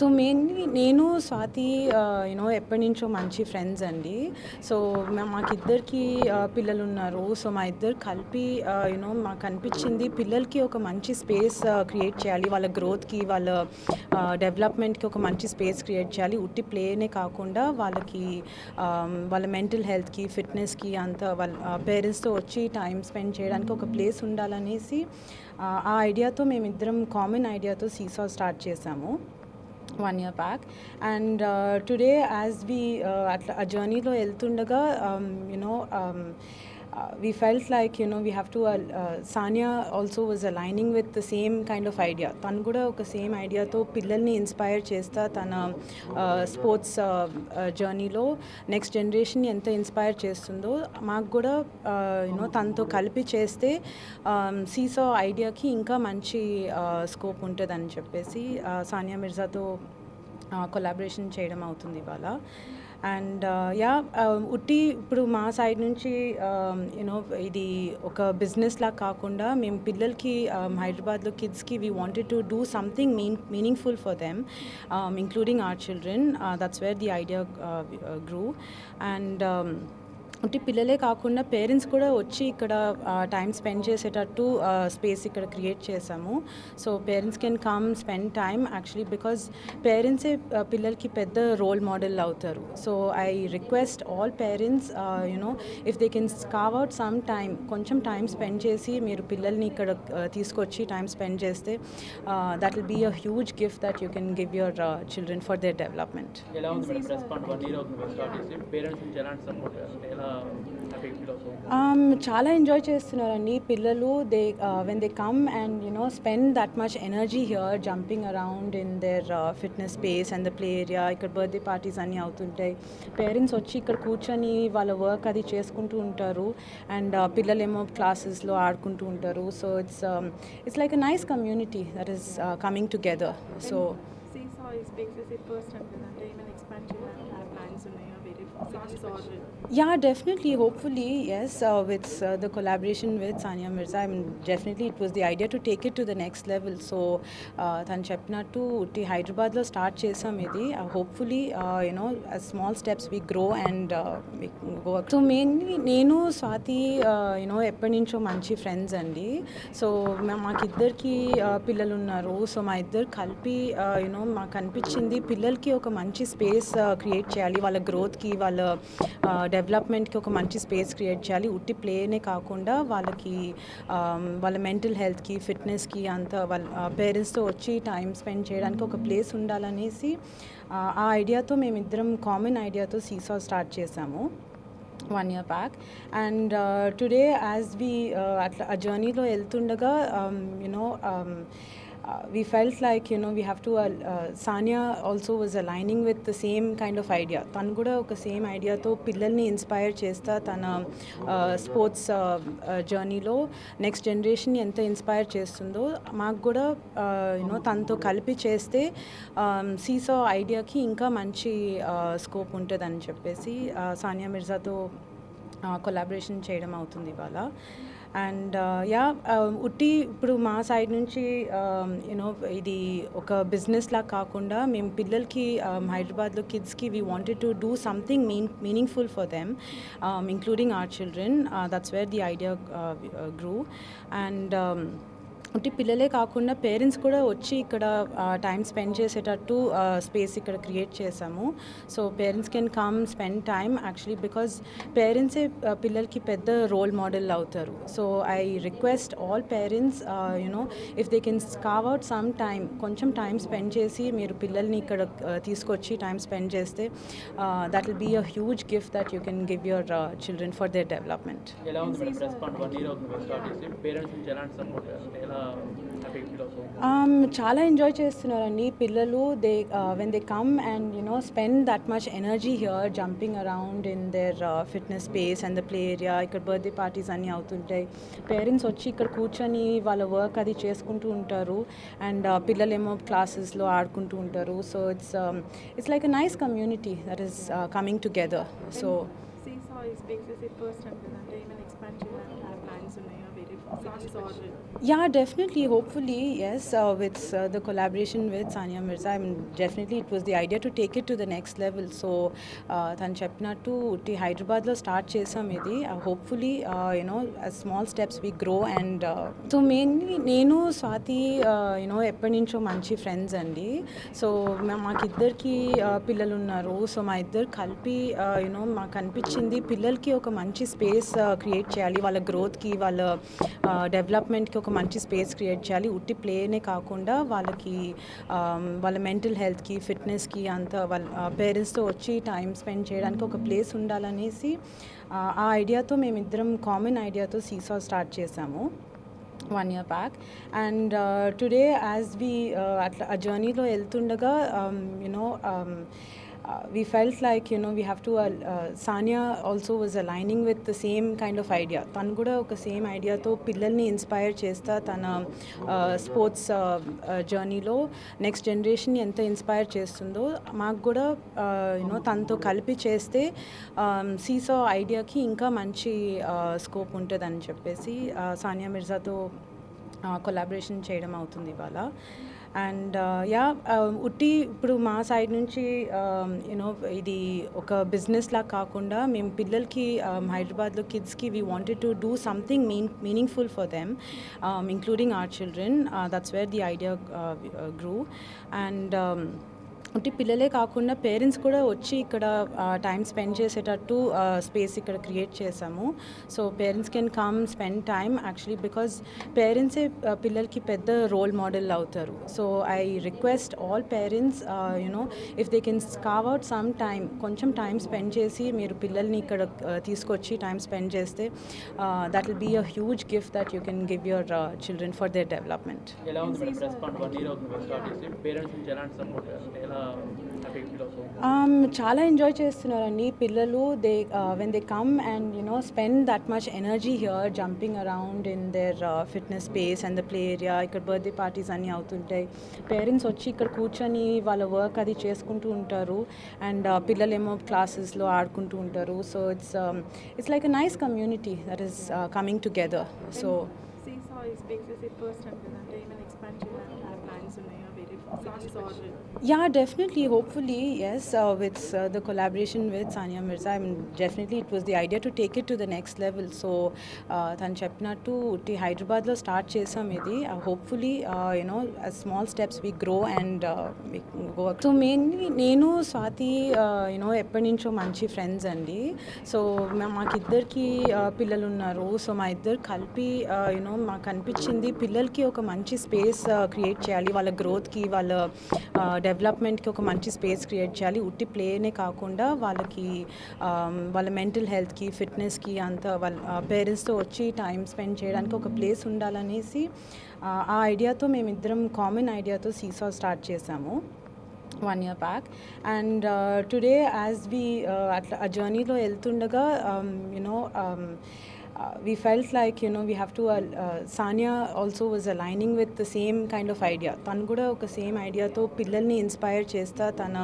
So mainly నేను, స్వాతి ఎప్పటినుంచో మంచి ఫ్రెండ్స్ అండి. సో మాకిద్దరికి పిల్లలున్నారు. సో మా ఇద్దరు కలిపి మాకనిపించింది పిల్లలకి ఒక మంచి స్పేస్ క్రియేట్ చేయాలి. వాళ్ళ గ్రోత్‌కి, వాళ్ళ డెవలప్‌మెంట్‌కి ఒక మంచి స్పేస్ క్రియేట్ చేయాలి. ఉట్టి ప్లేనే కాకుండా వాళ్ళకి వాళ్ళ మెంటల్ హెల్త్‌కి, ఫిట్‌నెస్‌కి అంతా వాళ్ళ పేరెంట్స్‌తో వచ్చి టైం స్పెండ్ చేయడానికి ఒక ప్లేస్ ఉండాలనేసి ఆ ఐడియాతో మేమిద్దరం కామన్ ఐడియాతో సీసా స్టార్ట్ చేశాము 1 year back. And today as we అట్లా ఆ జర్నీలో వెళ్తుండగా we felt like we have to Sanya also was aligning with the same kind of idea. తను కూడా ఒక సేమ్ ఐడియాతో పిల్లల్ని ఇన్స్పైర్ చేస్తా తన స్పోర్ట్స్ జర్నీలో నెక్స్ట్ జనరేషన్ని ఎంత ఇన్స్పైర్ చేస్తుందో మాకు కూడా తనతో కలిపి చేస్తే సీసా ఐడియాకి ఇంకా మంచి స్కోప్ ఉంటుందని చెప్పేసి సానియా మిర్జాతో కొలాబరేషన్ చేయడం అవుతుంది ఇవాళ. అండ్ ఉట్టి ఇప్పుడు మా సైడ్ నుంచి ఇది ఒక బిజినెస్ లా కాకుండా మేము పిల్లలకి హైదరాబాద్లో కిడ్స్కి we wanted to do something meaningful for them, including our children. That's where the idea grew. And అంటే పిల్లలే కాకుండా పేరెంట్స్ కూడా వచ్చి ఇక్కడ టైం స్పెండ్ చేసేటట్టు స్పేస్ ఇక్కడ క్రియేట్ చేసాము. So parents can come spend time actually because పేరెంట్సే పిల్లలకి పెద్ద రోల్ మోడల్ అవుతారు. So I request all parents if they can carve out some time, కొంచెం టైం స్పెండ్ చేసి మీరు పిల్లల్ని ఇక్కడ తీసుకొచ్చి టైం స్పెండ్ చేస్తే that will be a huge gift that you can give your children for their development. చాలా enjoy చేస్తున్నారండి పిల్లలు. They when they come and spend that much energy here jumping around in their fitness space and the play area. ఇక్కడ birthday parties అన్నీ అవుతుంటాయి. Parents వచ్చి ఇక్కడ కూర్చొని వాళ్ళ వర్క్ అది చేసుకుంటూ ఉంటారు అండ్ పిల్లలేమో క్లాసెస్లో ఆడుకుంటూ ఉంటారు. So it's like a nice community that is coming together. So Seesaw is basically first and అంటే even expand చేయాలని plans ఉన్నాయా వేరే cities or yeah, definitely, hopefully yes, with the collaboration with Sania Mirza, I mean definitely it was the idea to take it to the next level. So tanu cheppinattu utti Hyderabad lo start chesam idi. Hopefully as small steps we grow and we go. So mainly నేను, స్వాతి ఎప్పటినుంచో మంచి friends అండి. So మాకిద్దరికి పిల్లలున్నారు. So మా ఇద్దరు కలిపి మాకు అనిపించింది పిల్లలకి ఒక మంచి స్పేస్ క్రియేట్ చేయాలి. వాళ్ళ గ్రోత్‌కి, వాళ్ళ డెవలప్‌మెంట్‌కి ఒక మంచి స్పేస్ క్రియేట్ చేయాలి. ఉట్టి ప్లేనే కాకుండా వాళ్ళకి వాళ్ళ మెంటల్ హెల్త్‌కి, ఫిట్‌నెస్‌కి అంతా వాళ్ళ పేరెంట్స్‌తో వచ్చి టైం స్పెండ్ చేయడానికి ఒక ప్లేస్ ఉండాలనేసి ఆ ఐడియాతో మేమిద్దరం కామన్ ఐడియాతో సీసా స్టార్ట్ చేశాము 1 year back. And today as we అట్లా ఆ జర్నీలో వెళ్తుండగా we felt like we have to Sanya also was aligning with the same kind of idea. తను కూడా ఒక సేమ్ ఐడియాతో పిల్లల్ని ఇన్స్పైర్ చేస్తా తన స్పోర్ట్స్ జర్నీలో నెక్స్ట్ జనరేషన్ని ఎంత ఇన్స్పైర్ చేస్తుందో మాకు కూడా తనతో కలిపి చేస్తే సీసా ఐడియాకి ఇంకా మంచి స్కోప్ ఉంటుందని చెప్పేసి సానియా మిర్జాతో కొలాబరేషన్ చేయడం అవుతుంది ఇవాళ. అండ్ ఉట్టి ఇప్పుడు మా సైడ్ నుంచి ఇది ఒక బిజినెస్ లా కాకుండా మేము పిల్లలకి హైదరాబాద్లో కిడ్స్కి we wanted to do something meaningful for them, including our children. That's where the idea grew. And అంటే పిల్లలే కాకుండా పేరెంట్స్ కూడా వచ్చి ఇక్కడ టైం స్పెండ్ చేసేటట్టు స్పేస్ ఇక్కడ క్రియేట్ చేసాము. So parents can come spend time actually because పేరెంట్సే పిల్లలకి పెద్ద రోల్ మోడల్ అవుతారు. So I request all parents if they can carve out some time, కొంచెం టైం స్పెండ్ చేసి మీరు పిల్లల్ని ఇక్కడ తీసుకొచ్చి టైం స్పెండ్ చేస్తే that will be a huge gift that you can give your children for their development. చాలా enjoy చేస్తున్నారండి పిల్లలు. They when they come and spend that much energy here jumping around in their fitness space and the play area. ఇక్కడ birthday parties అన్నీ అవుతుంటాయి. Parents వచ్చి ఇక్కడ కూర్చొని వాళ్ళ వర్క్ అది చేసుకుంటూ ఉంటారు అండ్ పిల్లలేమో క్లాసెస్లో ఆడుకుంటూ ఉంటారు. So it's like a nice community that is coming together. So Seesaw is basically first and అంటే even expand చేయాలని plans ఉన్నాయా వేరే songs or Yeah, definitely. Hopefully, yes. With the collaboration with Sania Mirza, I mean, definitely it was the idea to take it to the next level. So, తను చెప్పినట్టు ఉట్టి హైదరాబాద్లో start చేసాం ఇది. Hopefully as small steps we grow and so mainly నేను స్వాతి ఎప్పటి నుంచో మంచి ఫ్రెండ్స్ అండి. సో మాకిద్దరికి పిల్లలు ఉన్నారు. సో మా ఇద్దరు కలిపి మాకు అనిపించింది పిల్లలకి ఒక మంచి స్పేస్ క్రియేట్ చేయాలి, వాళ్ళ గ్రోత్కి, వాళ్ళ డెవలప్మెంట్కి ఒక మంచి స్పేస్ క్రియేట్ చేయాలి. ఉట్టి ప్లేనే కాకుండా వాళ్ళకి వాళ్ళ మెంటల్ హెల్త్కి, ఫిట్నెస్కి అంతా వాళ్ళ పేరెంట్స్తో వచ్చి టైం స్పెండ్ చేయడానికి ఒక ప్లేస్ ఉండాలనేసి ఆ ఐడియాతో మేమిద్దరం కామన్ ఐడియాతో సీసా స్టార్ట్ చేసాము 1 year back. And today as we అట్లా ఆ జర్నీలో వెళ్తుండగా we felt like we have to Sania also was aligning with the same kind of idea. తను కూడా ఒక సేమ్ ఐడియాతో పిల్లల్ని ఇన్స్పైర్ చేస్తా తన స్పోర్ట్స్ జర్నీలో నెక్స్ట్ జనరేషన్ ఎంత ఇన్స్పైర్ చేస్తుందో మాకు కూడా తనతో కలిపి చేస్తే సీసా ఐడియాకి ఇంకా మంచి స్కోప్ ఉంటుందని చెప్పేసి సానియా మిర్జాతో కొలాబరేషన్ చేయడం అవుతుంది ఇవాళ. అండ్ ఉట్టి ఇప్పుడు మా సైడ్ నుంచి ఇది ఒక బిజినెస్ లాగా కాకుండా మేము పిల్లలకి హైదరాబాద్లో కిడ్స్కి we wanted to do something meaningful for them, including our children. That's where the idea grew. And అంటే పిల్లలే కాకుండా పేరెంట్స్ కూడా వచ్చి ఇక్కడ టైం స్పెండ్ చేసేటట్టు స్పేస్ ఇక్కడ క్రియేట్ చేసాము. So parents can come spend time actually because పేరెంట్సే పిల్లలకి పెద్ద రోల్ మోడల్ అవుతారు. So I request all parents if they can carve out some time, కొంచెం టైం స్పెండ్ చేసి మీరు పిల్లల్ని ఇక్కడ తీసుకొచ్చి టైం స్పెండ్ చేస్తే that will be a huge gift that you can give your children for their development. చాలా enjoy చేస్తున్నారండి పిల్లలు. They when they come and spend that much energy here jumping around in their fitness space and the play area. ఇక్కడ birthday parties అన్నీ అవుతుంటాయి. Parents వచ్చి ఇక్కడ కూర్చొని వాళ్ళ వర్క్ అది చేసుకుంటూ ఉంటారు అండ్ పిల్లలేమో క్లాసెస్లో ఆడుకుంటూ ఉంటారు. So it's like a nice community that is coming together. So seesaw is basically first and అంటే ఏమైనా ఎక్స్పాండ్ చేయాలని ప్లాన్స్ ఉన్నాయా వేరే songs or Yeah, definitely. Hopefully, yes. With the collaboration with Sania Mirza, I mean, definitely it was the idea to take it to the next level. So, తను చెప్పినట్టు ఉట్టి హైదరాబాద్లో start చేసాం ఇది. Hopefully as small steps we grow and we go. So mainly నేను స్వాతి ఎప్పటి నుంచో మంచి ఫ్రెండ్స్ అండి. సో మాకిద్దరికి పిల్లలు ఉన్నారు. సో మా ఇద్దరు కలిపి మాకు అనిపించింది పిల్లలకి ఒక మంచి స్పేస్ క్రియేట్ చేయాలి, వాళ్ళ గ్రోత్కి, వాళ్ళ డెవలప్మెంట్కి ఒక మంచి స్పేస్ క్రియేట్ చేయాలి. ఉట్టి ప్లేనే కాకుండా వాళ్ళకి వాళ్ళ మెంటల్ హెల్త్కి, ఫిట్నెస్కి అంతా వాళ్ళ పేరెంట్స్తో వచ్చి టైం స్పెండ్ చేయడానికి ఒక ప్లేస్ ఉండాలనేసి ఆ ఐడియాతో మేమిద్దరం కామన్ ఐడియాతో సీసా స్టార్ట్ చేసాము 1 year back. And today as we అట్లా ఆ జర్నీలో వెళ్తుండగా we felt like we have to Sania also was aligning with the same kind of idea. తను కూడా ఒక సేమ్ ఐడియాతో పిల్లల్ని ఇన్స్పైర్ చేస్తా తన